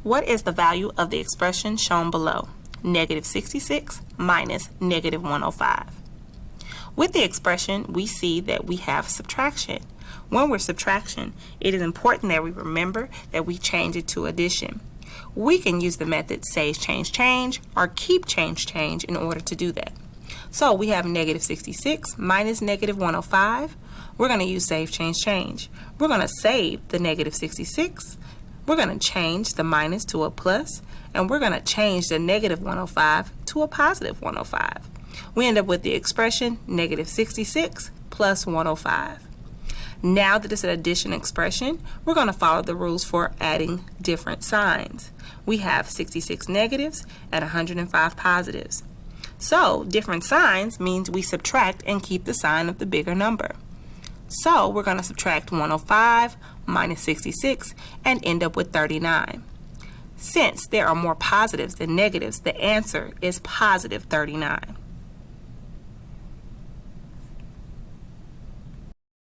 What is the value of the expression shown below? Negative 66 minus negative 105. With the expression, we see that we have subtraction. When we're subtraction, it is important that we remember that we change it to addition. We can use the method save, change, change, or keep, change, change in order to do that. So we have negative 66 minus negative 105. We're going to use save, change, change. We're going to save the negative 66. We're going to change the minus to a plus, and we're going to change the negative 105 to a positive 105. We end up with the expression negative 66 plus 105. Now that it's an addition expression, we're going to follow the rules for adding different signs. We have 66 negatives and 105 positives. So different signs means we subtract and keep the sign of the bigger number. So we're going to subtract 105 minus 66 and end up with 39. Since there are more positives than negatives, the answer is positive 39.